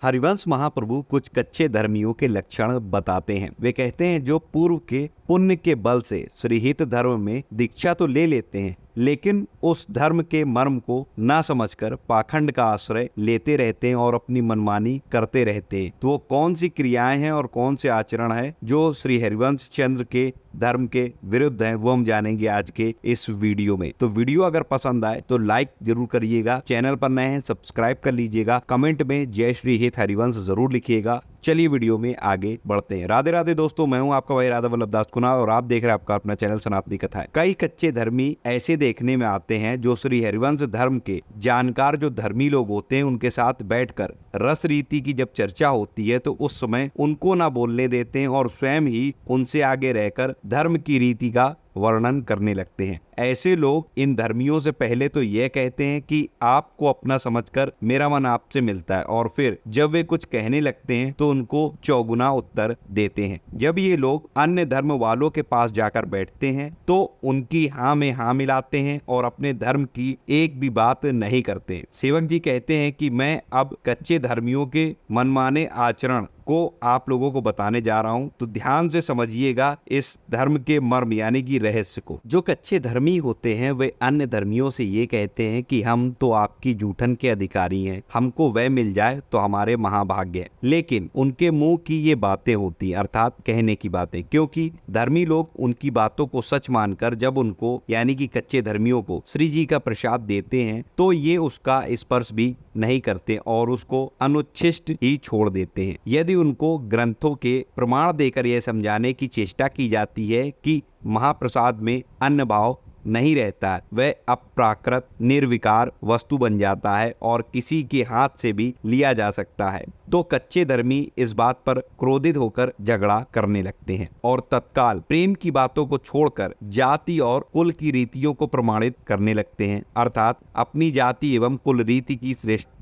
हरिवंश महाप्रभु कुछ कच्चे धर्मियों के लक्षण बताते हैं। वे कहते हैं जो पूर्व के पुण्य के बल से श्रीहित धर्म में दीक्षा तो ले लेते हैं, लेकिन उस धर्म के मर्म को ना समझकर पाखंड का आश्रय लेते रहते हैं और अपनी मनमानी करते रहते हैं। तो वो कौन सी क्रियाएं हैं और कौन से आचरण है जो श्री हरिवंश चंद्र के धर्म के विरुद्ध है, वो हम जानेंगे आज के इस वीडियो में। तो वीडियो अगर पसंद आए तो लाइक जरूर करिएगा, चैनल पर नए हैं सब्सक्राइब कर लीजिएगा, कमेंट में जय श्री हित हरिवंश जरूर लिखिएगा। चलिए वीडियो में आगे बढ़ते हैं। राधे राधे दोस्तों, मैं हूं आपका भाई राधा वल्लभ दास कुनाल और आप देख रहे हैं आपका अपना चैनल सनातनी कथा है। कई कच्चे धर्मी ऐसे देखने में आते हैं जो श्री हरिवंश धर्म के जानकार जो धर्मी लोग होते हैं उनके साथ बैठकर रस रीति की जब चर्चा होती है तो उस समय उनको ना बोलने देते हैं और स्वयं ही उनसे आगे रहकर धर्म की रीति का वर्णन करने लगते हैं। ऐसे लोग इन धर्मियों से पहले तो यह कहते हैं कि आपको अपना समझकर मेरा मन आपसे मिलता है, और फिर जब वे कुछ कहने लगते हैं तो उनको चौगुना उत्तर देते हैं। जब ये लोग अन्य धर्म वालों के पास जाकर बैठते हैं तो उनकी हाँ में हाँ मिलाते हैं और अपने धर्म की एक भी बात नहीं करते। सेवक जी कहते हैं कि मैं अब कच्चे धर्मियों के मनमाने आचरण को आप लोगों को बताने जा रहा हूं, तो ध्यान से समझिएगा इस धर्म के मर्म यानी कि रहस्य को। जो कच्चे धर्मी होते हैं वे अन्य धर्मियों से ये कहते हैं कि हम तो आपकी जूठन के अधिकारी हैं, हमको वह मिल जाए तो हमारे महाभाग्य है। लेकिन उनके मुंह की ये बातें होती अर्थात कहने की बातें, क्योंकि धर्मी लोग उनकी बातों को सच मानकर जब उनको यानी कि कच्चे धर्मियों को श्री जी का प्रसाद देते हैं तो ये उसका स्पर्श भी नहीं करते और उसको अनुच्छिष्ट ही छोड़ देते हैं। यदि उनको ग्रंथों के प्रमाण देकर यह समझाने की चेष्टा की जाती है कि महाप्रसाद में अन्न भाव नहीं रहता है, वह अप्राकृत निर्विकार वस्तु बन जाता है और किसी के हाथ से भी लिया जा सकता है, तो कच्चे धर्मी इस बात पर क्रोधित होकर झगड़ा करने लगते हैं और तत्काल प्रेम की बातों को छोड़कर जाति और कुल की रीतियों को प्रमाणित करने लगते हैं, अर्थात अपनी जाति एवं कुल रीति की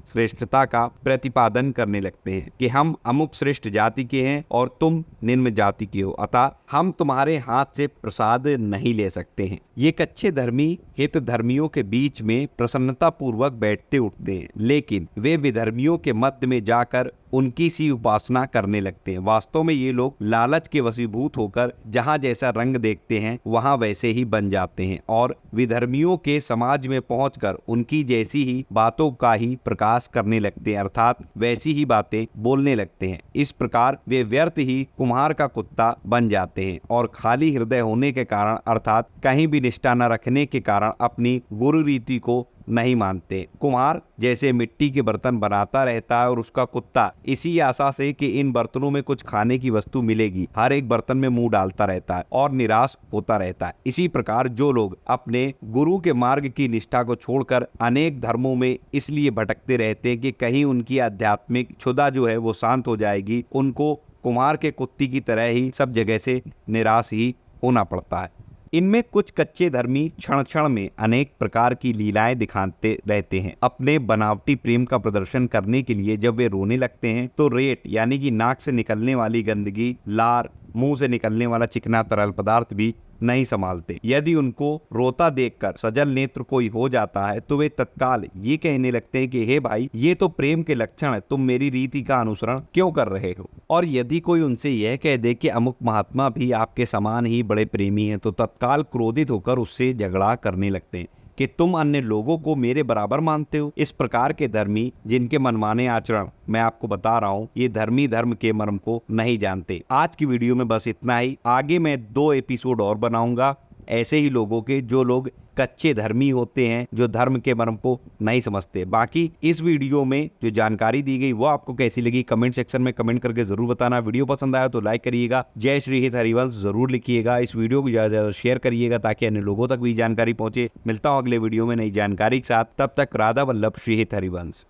श्रेष्ठता का प्रतिपादन करने लगते हैं कि हम अमुक श्रेष्ठ जाति के हैं और तुम निम्न जाति के हो, अतः हम तुम्हारे हाथ से प्रसाद नहीं ले सकते हैं। ये कच्चे धर्मी हित धर्मियों के बीच में प्रसन्नता पूर्वक बैठते उठते हैं, लेकिन वे विधर्मियों के मध्य में जाकर उनकी सी उपासना करने लगते हैं। वास्तव में ये लोग लालच के वशीभूत होकर जहां जैसा रंग देखते हैं वहां वैसे ही बन जाते हैं और विधर्मियों के समाज में पहुंचकर उनकी जैसी ही बातों का ही प्रकाश करने लगते हैं, अर्थात वैसी ही बातें बोलने लगते हैं। इस प्रकार वे व्यर्थ ही कुम्हार का कुत्ता बन जाते हैं और खाली हृदय होने के कारण अर्थात कहीं भी निष्ठा न रखने के कारण अपनी गुरु रीति को नहीं मानते। कुम्हार जैसे मिट्टी के बर्तन बनाता रहता है और उसका कुत्ता इसी आशा से कि इन बर्तनों में कुछ खाने की वस्तु मिलेगी हर एक बर्तन में मुंह डालता रहता है और निराश होता रहता है। इसी प्रकार जो लोग अपने गुरु के मार्ग की निष्ठा को छोड़कर अनेक धर्मों में इसलिए भटकते रहते हैं कि कहीं उनकी आध्यात्मिक क्षुधा जो है वो शांत हो जाएगी, उनको कुम्हार के कुत्ते की तरह ही सब जगह से निराश ही होना पड़ता है। इनमें कुछ कच्चे धर्मी क्षण क्षण में अनेक प्रकार की लीलाएं दिखाते रहते हैं। अपने बनावटी प्रेम का प्रदर्शन करने के लिए जब वे रोने लगते हैं तो रेट यानी कि नाक से निकलने वाली गंदगी, लार, मुंह से निकलने वाला चिकना तरल पदार्थ भी नहीं संभालते। यदि उनको रोता देखकर सजल नेत्र कोई हो जाता है तो वे तत्काल ये कहने लगते हैं कि हे भाई, ये तो प्रेम के लक्षण है, तुम मेरी रीति का अनुसरण क्यों कर रहे हो। और यदि कोई उनसे यह कह दे कि अमुक महात्मा भी आपके समान ही बड़े प्रेमी हैं तो तत्काल क्रोधित होकर उससे झगड़ा करने लगते हैं कि तुम अन्य लोगों को मेरे बराबर मानते हो। इस प्रकार के धर्मी जिनके मनमाने आचरण मैं आपको बता रहा हूँ, ये धर्मी धर्म के मर्म को नहीं जानते। आज की वीडियो में बस इतना ही। आगे मैं 2 एपिसोड और बनाऊंगा ऐसे ही लोगों के जो लोग कच्चे धर्मी होते हैं, जो धर्म के मर्म को नहीं समझते। बाकी इस वीडियो में जो जानकारी दी गई वो आपको कैसी लगी कमेंट सेक्शन में कमेंट करके जरूर बताना। वीडियो पसंद आया तो लाइक करिएगा, जय श्री हित हरिवंश जरूर लिखिएगा। इस वीडियो को ज्यादा ज्यादा शेयर करिएगा ताकि अन्य लोगों तक भी जानकारी पहुंचे। मिलता हूं अगले वीडियो में नई जानकारी के साथ, तब तक राधा वल्लभ श्री हित हरिवंश।